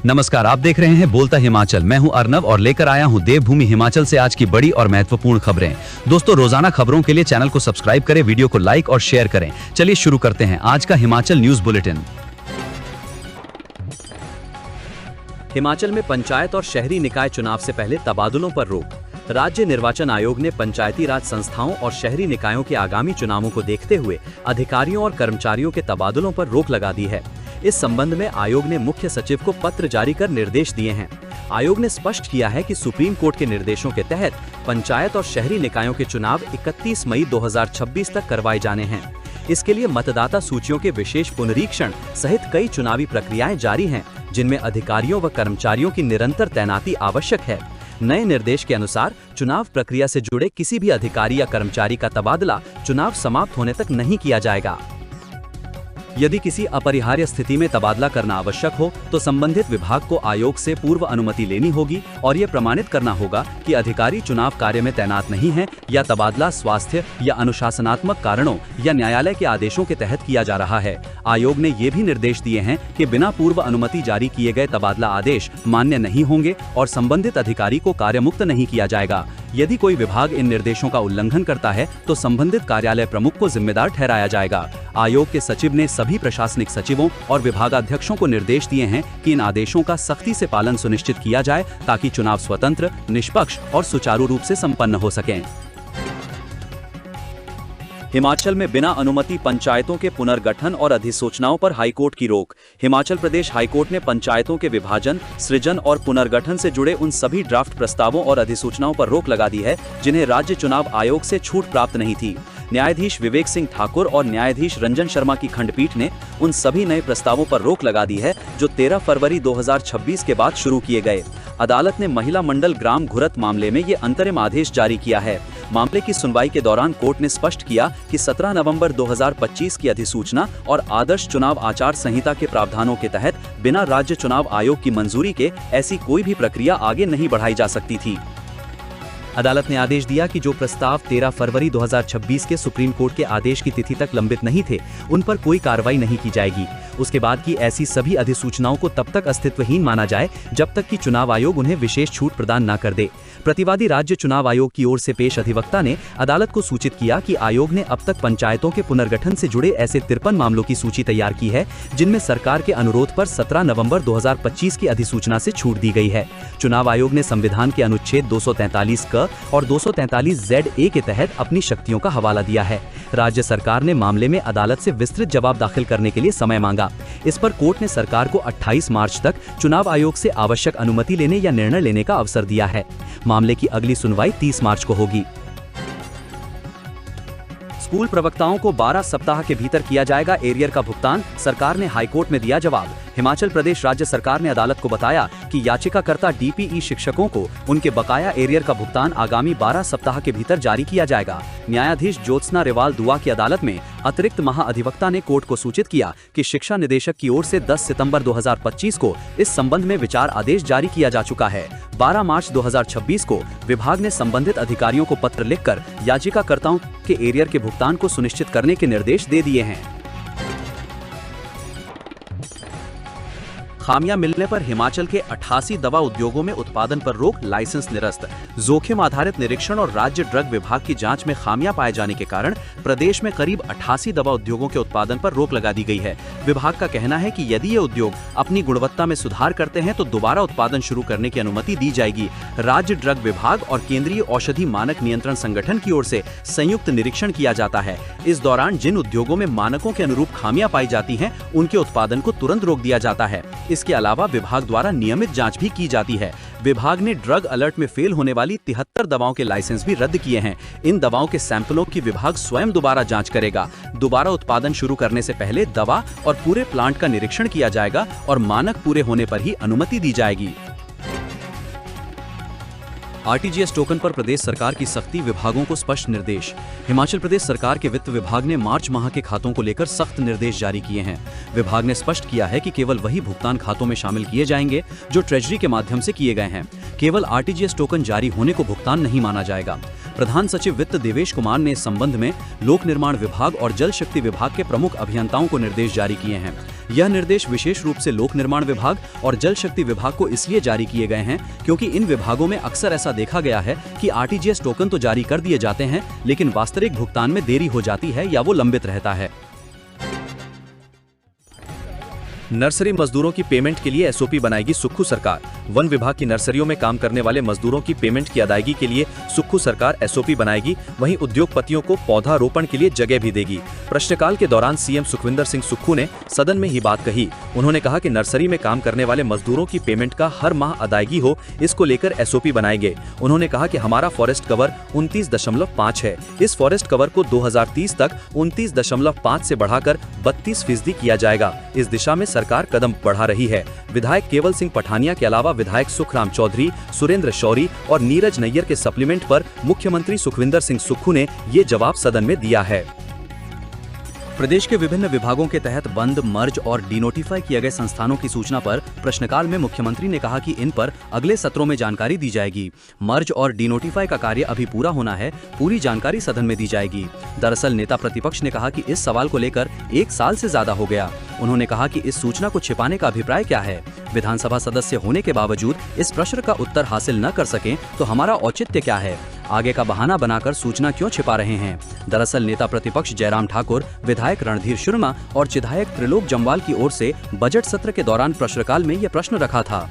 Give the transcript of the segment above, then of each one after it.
नमस्कार, आप देख रहे हैं बोलता हिमाचल। मैं हूं अर्नव और लेकर आया हूं देवभूमि हिमाचल से आज की बड़ी और महत्वपूर्ण खबरें। दोस्तों, रोजाना खबरों के लिए चैनल को सब्सक्राइब करें, वीडियो को लाइक और शेयर करें। चलिए शुरू करते हैं आज का हिमाचल न्यूज बुलेटिन। हिमाचल में पंचायत और शहरी निकाय चुनाव से पहले तबादलों पर रोक। राज्य निर्वाचन आयोग ने पंचायती राज संस्थाओं और शहरी निकायों के आगामी चुनावों को देखते हुए अधिकारियों और कर्मचारियों के तबादलों पर रोक लगा दी है। इस संबंध में आयोग ने मुख्य सचिव को पत्र जारी कर निर्देश दिए हैं। आयोग ने स्पष्ट किया है कि सुप्रीम कोर्ट के निर्देशों के तहत पंचायत और शहरी निकायों के चुनाव 31 मई 2026 तक करवाए जाने हैं। इसके लिए मतदाता सूचियों के विशेष पुनरीक्षण सहित कई चुनावी प्रक्रियाएं जारी हैं, जिनमें अधिकारियों व कर्मचारियों की निरंतर तैनाती आवश्यक है। नए निर्देश के अनुसार चुनाव प्रक्रिया से जुड़े किसी भी अधिकारी या कर्मचारी का तबादला चुनाव समाप्त होने तक नहीं किया जाएगा। यदि किसी अपरिहार्य स्थिति में तबादला करना आवश्यक हो तो संबंधित विभाग को आयोग से पूर्व अनुमति लेनी होगी और ये प्रमाणित करना होगा कि अधिकारी चुनाव कार्य में तैनात नहीं है या तबादला स्वास्थ्य या अनुशासनात्मक कारणों या न्यायालय के आदेशों के तहत किया जा रहा है। आयोग ने ये भी निर्देश दिए हैं कि बिना पूर्व अनुमति जारी किए गए तबादला आदेश मान्य नहीं होंगे और संबंधित अधिकारी को कार्यमुक्त नहीं किया जाएगा। यदि कोई विभाग इन निर्देशों का उल्लंघन करता है तो संबंधित कार्यालय प्रमुख को जिम्मेदार ठहराया जाएगा। आयोग के सचिव ने सभी प्रशासनिक सचिवों और विभागाध्यक्षों को निर्देश दिए हैं कि इन आदेशों का सख्ती से पालन सुनिश्चित किया जाए ताकि चुनाव स्वतंत्र, निष्पक्ष और सुचारू रूप से संपन्न हो सकें। हिमाचल में बिना अनुमति पंचायतों के पुनर्गठन और अधिसूचनाओं पर हाईकोर्ट की रोक। हिमाचल प्रदेश हाईकोर्ट ने पंचायतों के विभाजन, सृजन और पुनर्गठन से जुड़े उन सभी ड्राफ्ट प्रस्तावों और अधिसूचनाओं पर रोक लगा दी है जिन्हें राज्य चुनाव आयोग से छूट प्राप्त नहीं थी। न्यायाधीश विवेक सिंह ठाकुर और न्यायाधीश रंजन शर्मा की खंडपीठ ने उन सभी नए प्रस्तावों पर रोक लगा दी है जो 13 फरवरी 2026 के बाद शुरू किए गए। अदालत ने महिला मंडल ग्राम घुरत मामले में ये अंतरिम आदेश जारी किया है। मामले की सुनवाई के दौरान कोर्ट ने स्पष्ट किया कि 17 नवंबर 2025 की अधिसूचना और आदर्श चुनाव आचार संहिता के प्रावधानों के तहत बिना राज्य चुनाव आयोग की मंजूरी के ऐसी कोई भी प्रक्रिया आगे नहीं बढ़ाई जा सकती थी। अदालत ने आदेश दिया कि जो प्रस्ताव 13 फरवरी 2026 के सुप्रीम कोर्ट के आदेश की तिथि तक लंबित नहीं थे, उन पर कोई कार्रवाई नहीं की जाएगी। उसके बाद की ऐसी सभी अधिसूचनाओं को तब तक अस्तित्वहीन माना जाए जब तक कि चुनाव आयोग उन्हें विशेष छूट प्रदान न कर दे। प्रतिवादी राज्य चुनाव आयोग की ओर से पेश अधिवक्ता ने अदालत को सूचित किया कि आयोग ने अब तक पंचायतों के पुनर्गठन से जुड़े ऐसे 53 मामलों की सूची तैयार की है जिनमें सरकार के अनुरोध पर 17 नवंबर 2025 की अधिसूचना से छूट दी गई है। चुनाव आयोग ने संविधान के अनुच्छेद 243 क और 243 ZA के तहत अपनी शक्तियों का हवाला दिया है। राज्य सरकार ने मामले में अदालत से विस्तृत जवाब दाखिल करने के लिए समय मांगा। इस पर कोर्ट ने सरकार को 28 मार्च तक चुनाव आयोग से आवश्यक अनुमति लेने या निर्णय लेने का अवसर दिया है। मामले की अगली सुनवाई 30 मार्च को होगी। स्कूल प्रवक्ताओं को 12 सप्ताह के भीतर किया जाएगा एरियर का भुगतान, सरकार ने हाईकोर्ट में दिया जवाब। हिमाचल प्रदेश राज्य सरकार ने अदालत को बताया कि याचिकाकर्ता DPE शिक्षकों को उनके बकाया एरियर का भुगतान आगामी 12 सप्ताह के भीतर जारी किया जाएगा। न्यायाधीश ज्योत्सना रेवाल दुआ की अदालत में अतिरिक्त महाअधिवक्ता ने कोर्ट को सूचित किया कि शिक्षा निदेशक की ओर से 10 सितंबर 2025 को इस संबंध में विचार आदेश जारी किया जा चुका है। 12 मार्च 2026 को विभाग ने संबंधित अधिकारियों को पत्र लिखकर याचिकाकर्ताओं के एरियर के भुगतान को सुनिश्चित करने के निर्देश दे दिए हैं। खामियां मिलने पर हिमाचल के 88 दवा उद्योगों में उत्पादन पर रोक, लाइसेंस निरस्त। जोखिम आधारित निरीक्षण और राज्य ड्रग विभाग की जांच में खामियां पाए जाने के कारण प्रदेश में करीब 88 दवा उद्योगों के उत्पादन पर रोक लगा दी गई है। विभाग का कहना है कि यदि ये उद्योग अपनी गुणवत्ता में सुधार करते हैं तो दोबारा उत्पादन शुरू करने की अनुमति दी जाएगी। राज्य ड्रग विभाग और केंद्रीय औषधि मानक नियंत्रण संगठन की ओर से संयुक्त निरीक्षण किया जाता है। इस दौरान जिन उद्योगों में मानकों के अनुरूप खामियां पाई जाती हैं, उनके उत्पादन को तुरंत रोक दिया जाता है। इसके अलावा विभाग द्वारा नियमित जांच भी की जाती है। विभाग ने ड्रग अलर्ट में फेल होने वाली 73 दवाओं के लाइसेंस भी रद्द किए हैं। इन दवाओं के सैंपलों की विभाग स्वयं दोबारा जांच करेगा। दोबारा उत्पादन शुरू करने से पहले दवा और पूरे प्लांट का निरीक्षण किया जाएगा और मानक पूरे होने पर ही अनुमति दी जाएगी। RTGS टोकन पर प्रदेश सरकार की सख्ती, विभागों को स्पष्ट निर्देश। हिमाचल प्रदेश सरकार के वित्त विभाग ने मार्च माह के खातों को लेकर सख्त निर्देश जारी किए हैं। विभाग ने स्पष्ट किया है कि केवल वही भुगतान खातों में शामिल किए जाएंगे जो ट्रेजरी के माध्यम से किए गए हैं। केवल RTGS टोकन जारी होने को भुगतान नहीं माना जाएगा। प्रधान सचिव वित्त देवेश कुमार ने इस संबंध में लोक निर्माण विभाग और जल शक्ति विभाग के प्रमुख अभियंताओं को निर्देश जारी किए हैं। यह निर्देश विशेष रूप से लोक निर्माण विभाग और जल शक्ति विभाग को इसलिए जारी किए गए हैं क्योंकि इन विभागों में अक्सर ऐसा देखा गया है कि आरटीजीएस टोकन तो जारी कर दिए जाते हैं, लेकिन वास्तविक भुगतान में देरी हो जाती है या वो लंबित रहता है। नर्सरी मजदूरों की पेमेंट के लिए एसओपी बनाएगी सुक्खू सरकार। वन विभाग की नर्सरियों में काम करने वाले मजदूरों की पेमेंट की अदायगी के लिए सुक्खू सरकार एसओपी बनाएगी। वहीं उद्योगपतियों को पौधारोपण के लिए जगह भी देगी। प्रश्नकाल के दौरान सीएम सुखविंदर सिंह सुक्खू ने सदन में ही बात कही। उन्होंने कहा कि नर्सरी में काम करने वाले मजदूरों की पेमेंट का हर माह अदायगी हो, इसको लेकर एसओपी बनाएंगे। उन्होंने कहा कि हमारा फॉरेस्ट कवर 29.5 है। इस फॉरेस्ट कवर को 2030 तक 29.5 से बढ़ाकर 32% किया जाएगा। इस दिशा में सरकार कदम बढ़ा रही है। विधायक केवल सिंह पठानिया के अलावा विधायक सुखराम चौधरी, सुरेंद्र शौरी और नीरज नैयर के सप्लीमेंट पर मुख्यमंत्री सुखविंदर सिंह सुक्खू ने ये जवाब सदन में दिया है। प्रदेश के विभिन्न विभागों के तहत बंद, मर्ज और डिनोटिफाई किए गए संस्थानों की सूचना पर प्रश्नकाल में मुख्यमंत्री ने कहा कि इन पर अगले सत्रों में जानकारी दी जाएगी। मर्ज और डिनोटिफाई का कार्य अभी पूरा होना है, पूरी जानकारी सदन में दी जाएगी। दरअसल नेता प्रतिपक्ष ने कहा कि इस सवाल को लेकर 1 साल से ज्यादा हो गया। उन्होंने कहा कि इस सूचना को छिपाने का अभिप्राय क्या है। विधानसभा सदस्य होने के बावजूद इस प्रश्न का उत्तर हासिल न कर सकें तो हमारा औचित्य क्या है? आगे का बहाना बनाकर सूचना क्यों छिपा रहे हैं? दरअसल नेता प्रतिपक्ष जयराम ठाकुर, विधायक रणधीर शर्मा और चिधायक त्रिलोक जम्वाल की ओर से बजट सत्र के दौरान प्रश्नकाल में यह प्रश्न रखा था।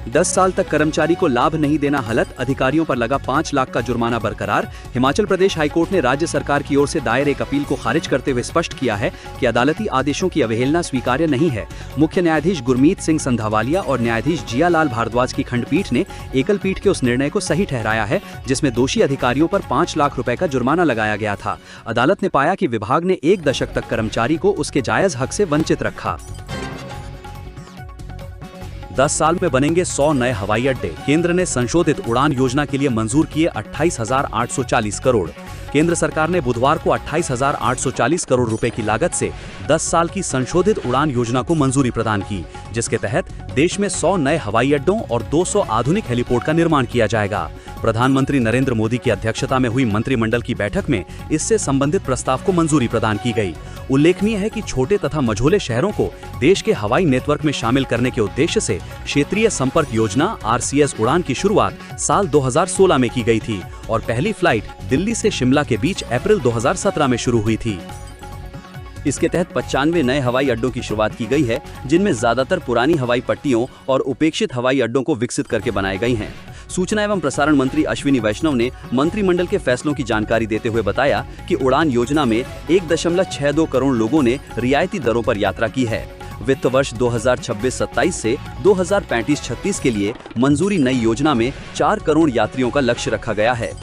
10 साल तक कर्मचारी को लाभ नहीं देना हलत, अधिकारियों पर लगा 5 लाख का जुर्माना बरकरार। हिमाचल प्रदेश हाईकोर्ट ने राज्य सरकार की ओर से दायर एक अपील को खारिज करते हुए स्पष्ट किया है कि अदालती आदेशों की अवहेलना स्वीकार्य नहीं है। मुख्य न्यायाधीश गुरमीत सिंह संधावालिया और न्यायाधीश जियालाल भारद्वाज की खंडपीठ ने एकल पीठ के उस निर्णय को सही ठहराया है जिसमें दोषी अधिकारियों पर 5 लाख रुपए का जुर्माना लगाया गया था। अदालत ने पाया कि विभाग ने 1 दशक तक कर्मचारी को उसके जायज हक से वंचित रखा। 10 साल में बनेंगे 100 नए हवाई अड्डे। केंद्र ने संशोधित उड़ान योजना के लिए मंजूर किए 28,840 करोड़। केंद्र सरकार ने बुधवार को 28,840 करोड़ रुपए की लागत से 10 साल की संशोधित उड़ान योजना को मंजूरी प्रदान की, जिसके तहत देश में 100 नए हवाई अड्डों और 200 आधुनिक हेलीपोर्ट का निर्माण किया जाएगा। प्रधानमंत्री नरेंद्र मोदी की अध्यक्षता में हुई मंत्रिमंडल की बैठक में इससे संबंधित प्रस्ताव को मंजूरी प्रदान की गई। उल्लेखनीय है कि छोटे तथा मझोले शहरों को देश के हवाई नेटवर्क में शामिल करने के उद्देश्य से क्षेत्रीय संपर्क योजना RCS उड़ान की शुरुआत साल 2016 में की गई थी और पहली फ्लाइट दिल्ली से शिमला के बीच अप्रैल 2017 में शुरू हुई थी। इसके तहत 95 नए हवाई अड्डों की शुरुआत की गई है, जिनमें ज्यादातर पुरानी हवाई पट्टियों और उपेक्षित हवाई अड्डों को विकसित करके बनाए गई हैं। सूचना एवं प्रसारण मंत्री अश्विनी वैष्णव ने मंत्रिमंडल के फैसलों की जानकारी देते हुए बताया कि उड़ान योजना में 1.62 करोड़ लोगों ने रियायती दरों पर यात्रा की है। वित्त वर्ष 2026-27 से 2035-36 के लिए मंजूरी नई योजना में 4 करोड़ यात्रियों का लक्ष्य रखा गया है।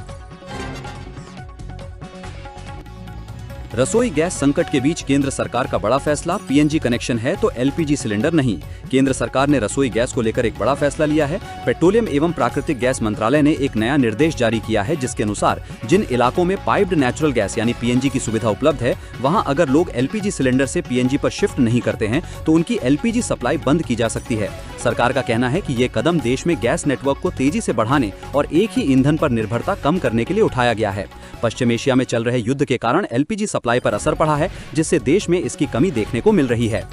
रसोई गैस संकट के बीच केंद्र सरकार का बड़ा फैसला, पीएनजी कनेक्शन है तो एलपीजी सिलेंडर नहीं। केंद्र सरकार ने रसोई गैस को लेकर एक बड़ा फैसला लिया है। पेट्रोलियम एवं प्राकृतिक गैस मंत्रालय ने एक नया निर्देश जारी किया है, जिसके अनुसार जिन इलाकों में पाइप्ड नेचुरल गैस यानी पीएनजी की सुविधा उपलब्ध है, वहां अगर लोग एलपीजी सिलेंडर से पीएनजी पर शिफ्ट नहीं करते हैं तो उनकी एलपीजी सप्लाई बंद की जा सकती है। सरकार का कहना है कि ये कदम देश में गैस नेटवर्क को तेजी से बढ़ाने और एक ही ईंधन पर निर्भरता कम करने के लिए उठाया गया है। पश्चिम एशिया में चल रहे युद्ध के कारण एलपीजी सप्लाई पर असर पड़ा है, जिससे देश में इसकी कमी देखने को मिल रही है।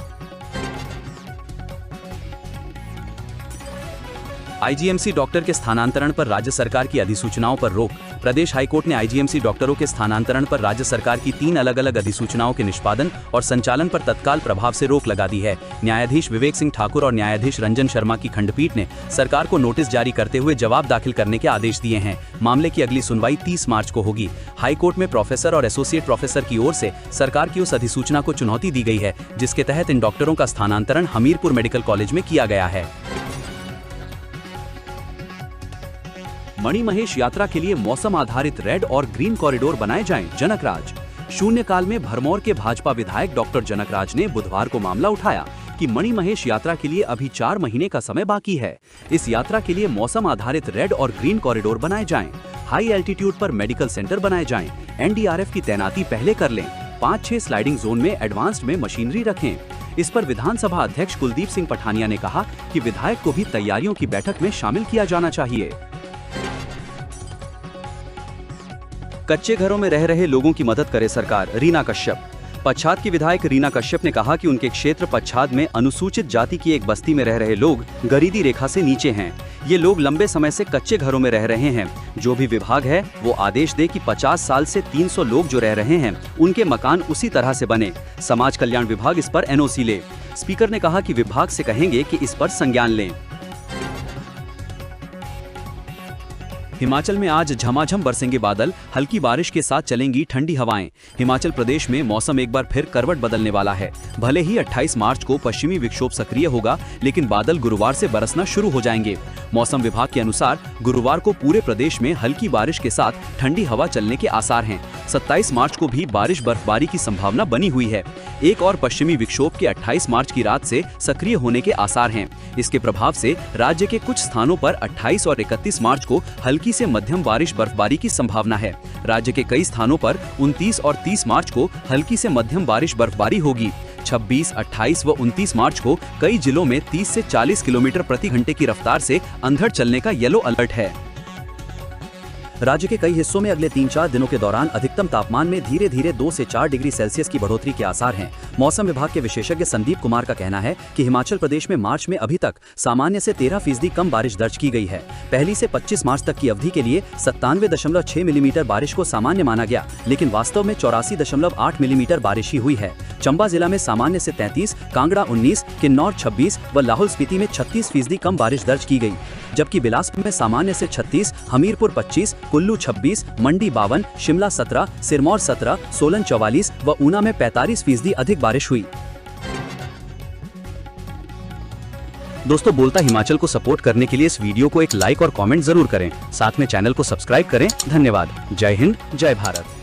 आईजीएमसी डॉक्टर के स्थानांतरण पर राज्य सरकार की अधिसूचनाओं पर रोक। प्रदेश हाईकोर्ट ने आईजीएमसी डॉक्टरों के स्थानांतरण पर राज्य सरकार की 3 अलग अलग अधिसूचनाओं के निष्पादन और संचालन पर तत्काल प्रभाव से रोक लगा दी है। न्यायाधीश विवेक सिंह ठाकुर और न्यायाधीश रंजन शर्मा की खंडपीठ ने सरकार को नोटिस जारी करते हुए जवाब दाखिल करने के आदेश दिए हैं। मामले की अगली सुनवाई 30 मार्च को होगी। हाईकोर्ट में प्रोफेसर और एसोसिएट प्रोफेसर की ओर से सरकार की उस अधिसूचना को चुनौती दी गई है, जिसके तहत इन डॉक्टरों का स्थानांतरण हमीरपुर मेडिकल कॉलेज में किया गया है। मणिमहेश यात्रा के लिए मौसम आधारित रेड और ग्रीन कॉरिडोर बनाए जाएं, जनकराज। शून्यकाल में भरमौर के भाजपा विधायक डॉक्टर जनकराज ने बुधवार को मामला उठाया कि मणिमहेश यात्रा के लिए अभी 4 महीने का समय बाकी है। इस यात्रा के लिए मौसम आधारित रेड और ग्रीन कॉरिडोर बनाए जाएं, हाई एल्टीट्यूड पर मेडिकल सेंटर बनाए जाएं, एनडीआरएफ की तैनाती पहले कर लें, 5-6 स्लाइडिंग जोन में एडवांस्ड में मशीनरी रखें। इस पर विधानसभा अध्यक्ष कुलदीप सिंह पठानिया ने कहा कि विधायक को भी तैयारियों की बैठक में शामिल किया जाना चाहिए। कच्चे घरों में रह रहे लोगों की मदद करे सरकार, रीना कश्यप। पच्छाद की विधायक रीना कश्यप ने कहा कि उनके क्षेत्र पच्छाद में अनुसूचित जाति की एक बस्ती में रह रहे लोग गरीबी रेखा से नीचे हैं। ये लोग लंबे समय से कच्चे घरों में रह रहे हैं। जो भी विभाग है वो आदेश दे कि 50 साल से 300 लोग जो रह रहे हैं उनके मकान उसी तरह से बने। समाज कल्याण विभाग इस पर एनओसी ले। स्पीकर ने कहा कि विभाग से कहेंगे कि इस पर संज्ञान लें। हिमाचल में आज झमाझम बरसेंगे बादल, हल्की बारिश के साथ चलेंगी ठंडी हवाएं। हिमाचल प्रदेश में मौसम एक बार फिर करवट बदलने वाला है। भले ही 28 मार्च को पश्चिमी विक्षोभ सक्रिय होगा, लेकिन बादल गुरुवार से बरसना शुरू हो जाएंगे। मौसम विभाग के अनुसार गुरुवार को पूरे प्रदेश में हल्की बारिश के साथ ठंडी हवा चलने के आसार हैं। 27 मार्च को भी बारिश बर्फबारी की संभावना बनी हुई है। एक और पश्चिमी विक्षोभ के 28 मार्च की रात से सक्रिय होने के आसार हैं। इसके प्रभाव से राज्य के कुछ स्थानों पर 28 और 31 मार्च को हल्की से मध्यम बारिश बर्फबारी की संभावना है। राज्य के कई स्थानों पर 29 और 30 मार्च को हल्की से मध्यम बारिश बर्फबारी होगी। 26, 28 व 29 मार्च को कई जिलों में 30 से 40 किलोमीटर प्रति घंटे की रफ्तार से अंधड़ चलने का येलो अलर्ट है। राज्य के कई हिस्सों में अगले 3-4 दिनों के दौरान अधिकतम तापमान में धीरे धीरे 2 से 4 डिग्री सेल्सियस की बढ़ोतरी के आसार हैं। मौसम विभाग के विशेषज्ञ संदीप कुमार का कहना है कि हिमाचल प्रदेश में मार्च में अभी तक सामान्य से 13% कम बारिश दर्ज की गई है। पहली से 25 मार्च तक की अवधि के लिए 97.6 मिलीमीटर बारिश को सामान्य माना गया, लेकिन वास्तव में 84.8 मिलीमीटर बारिश ही हुई है। चंबा जिला में सामान्य से 33, कांगड़ा 19, किन्नौर 26 व लाहौल स्पीति में 36% कम बारिश दर्ज की गई, जबकि बिलासपुर में सामान्य से 36, हमीरपुर 25, कुल्लू 26, मंडी 52, शिमला 17, सिरमौर 17, सोलन 44 व ऊना में 45% अधिक बारिश हुई। दोस्तों, बोलता हिमाचल को सपोर्ट करने के लिए इस वीडियो को एक लाइक और कमेंट जरूर करें। साथ में चैनल को सब्सक्राइब करें। धन्यवाद। जय हिंद, जय भारत।